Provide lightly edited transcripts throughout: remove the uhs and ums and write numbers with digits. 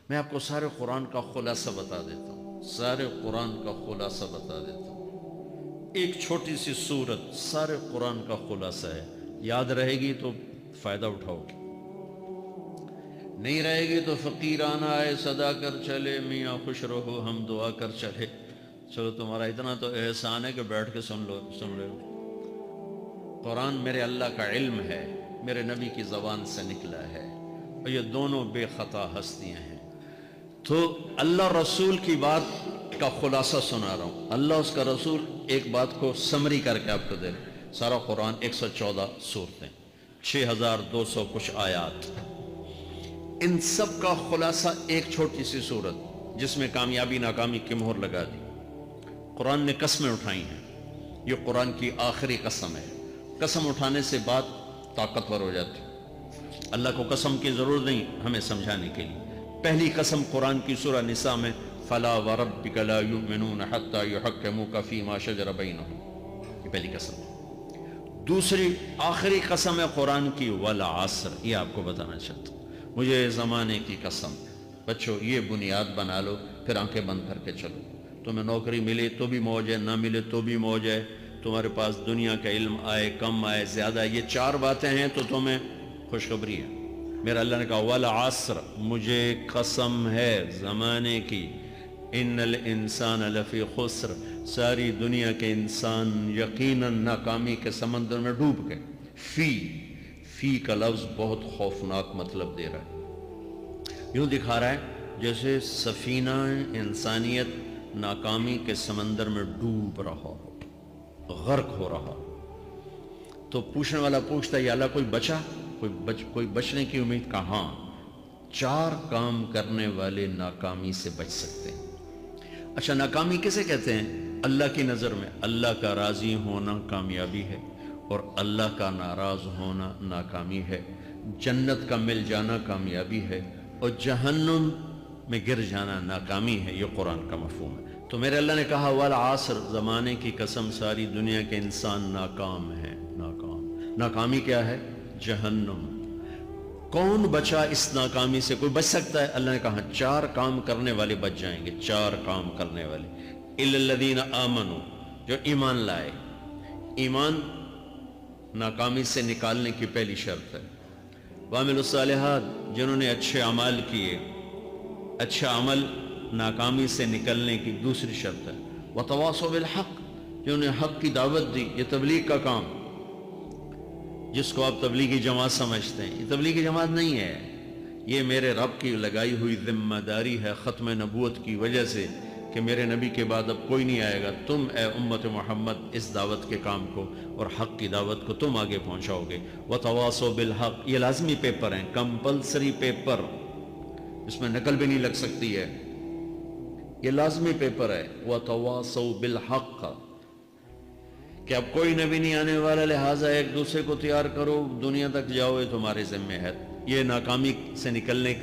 میں آپ کو سارے قرآن کا خلاصہ بتا دیتا ہوں، سارے قرآن کا خلاصہ بتا دیتا ہوں۔ ایک چھوٹی سی سورت سارے قرآن کا خلاصہ ہے، یاد رہے گی تو فائدہ اٹھاؤ گے، نہیں رہے گی تو فقیرانہ آئے صدا کر چلے، میاں خوش رہو ہم دعا کر چلے۔ چلو تمہارا اتنا تو احسان ہے کہ بیٹھ کے سن لو۔ قرآن میرے اللہ کا علم ہے، میرے نبی کی زبان سے نکلا ہے، اور یہ دونوں بے خطا ہستیاں ہیں۔ تو اللہ رسول کی بات کا خلاصہ سنا رہا ہوں، اللہ اس کا رسول ایک بات کو سمری کر کے آپ کو دے رہے۔ سارا قرآن 114 سورتیں، 6200 کچھ آیات، ان سب کا خلاصہ ایک چھوٹی سی سورت جس میں کامیابی ناکامی کی مہر لگا دی۔ قرآن نے قسمیں اٹھائی ہیں، یہ قرآن کی آخری قسم ہے۔ قسم اٹھانے سے بات طاقتور ہو جاتی، اللہ کو قسم کی ضرورت نہیں ہمیں سمجھانے کے لیے۔ پہلی قسم قرآن کی سورہ نساء میں فَلَا وَرَبِّكَ لَا يُؤْمِنُونَ حَتَّى يُحَكِّمُوكَ فِي مَا شَجَرَ بَيْنَهُمْ، یہ پہلی قسم۔ دوسری آخری قسم ہے قرآن کی وَالْعَصْرِ، یہ آپ کو بتانا چاہتا ہوں، مجھے زمانے کی قسم۔ بچوں یہ بنیاد بنا لو، پھر آنکھیں بند کر کے چلو۔ تمہیں نوکری ملے تو بھی موج ہے، نہ ملے تو بھی موج ہے، تمہارے پاس دنیا کا علم آئے کم آئے زیادہ، یہ چار باتیں ہیں تو تمہیں خوشخبری ہے۔ میرا اللہ نے کہا والعصر، مجھے قسم ہے زمانے کی، ان الانسان لفی خسر، ساری دنیا کے انسان یقیناً ناکامی کے سمندر میں ڈوب گئے۔ فی کا لفظ بہت خوفناک مطلب دے رہا ہے، یوں دکھا رہا ہے جیسے سفینہ انسانیت ناکامی کے سمندر میں ڈوب رہا ہو، غرق ہو رہا۔ تو پوچھنے والا پوچھتا ہے یا اللہ کوئی بچا، کوئی بچنے کی امید؟ کہاں؟ چار کام کرنے والے ناکامی سے بچ سکتے ہیں۔ اچھا ناکامی کسے کہتے ہیں اللہ کی نظر میں؟ اللہ کا راضی ہونا کامیابی ہے، اور اللہ کا ناراض ہونا ناکامی ہے۔ جنت کا مل جانا کامیابی ہے، اور جہنم میں گر جانا ناکامی ہے، یہ قرآن کا مفہوم ہے۔ تو میرے اللہ نے کہا والعصر، زمانے کی قسم ساری دنیا کے انسان ناکام ہیں، ناکامی کیا ہے؟ جہنم۔ کون بچا اس ناکامی سے؟ کوئی بچ سکتا ہے؟ اللہ نے کہا چار کام کرنے والے بچ جائیں گے، چار کام کرنے والے۔ اِلَّا الَّذِينَ آمَنُوا، جو ایمان لائے۔ ایمان ناکامی سے نکالنے کی پہلی شرط ہے۔ وَعَمِلُوا الصَّالِحَاتِ، جنہوں نے اچھے اعمال کیے، اچھا عمل ناکامی سے نکلنے کی دوسری شرط ہے۔ وَتَوَاصَوْا بِالْحَقِّ، جنہوں نے حق کی دعوت دی، یہ تبلیغ کا کام، جس کو آپ تبلیغی جماعت سمجھتے ہیں، یہ تبلیغی جماعت نہیں ہے، یہ میرے رب کی لگائی ہوئی ذمہ داری ہے ختم نبوت کی وجہ سے کہ میرے نبی کے بعد اب کوئی نہیں آئے گا، تم اے امت محمد اس دعوت کے کام کو اور حق کی دعوت کو تم آگے پہنچاؤ گے۔ وَتَوَاصَوْا بِالْحَقِّ، یہ لازمی پیپر ہیں، کمپلسری پیپر، اس میں نقل بھی نہیں لگ سکتی ہے، یہ لازمی پیپر ہے۔ وَتَوَاصَوْا بِالْحَقِّ، کہ اب کوئی نبی نہیں آنے والا، لہٰذا ایک دوسرے کو تیار کرو، دنیا تک جاؤ، یہ تمہارے ذمہ ہے۔ یہ ناکامی سے نکلنے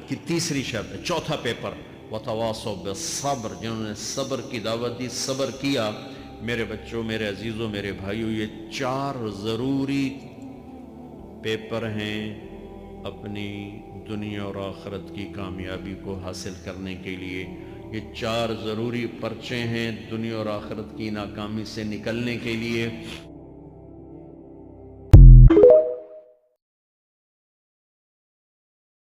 کی تیسری شرط ہے۔ چوتھا پیپر وَتَوَاصَوْا بِالصَّبْرِ، جنہوں نے صبر کی دعوت دی، صبر کیا۔ میرے بچوں، میرے عزیزوں، میرے بھائیوں، یہ چار ضروری پیپر ہیں اپنی دنیا اور آخرت کی کامیابی کو حاصل کرنے کے لیے۔ یہ چار ضروری پرچے ہیں دنیا اور آخرت کی ناکامی سے نکلنے کے لیے۔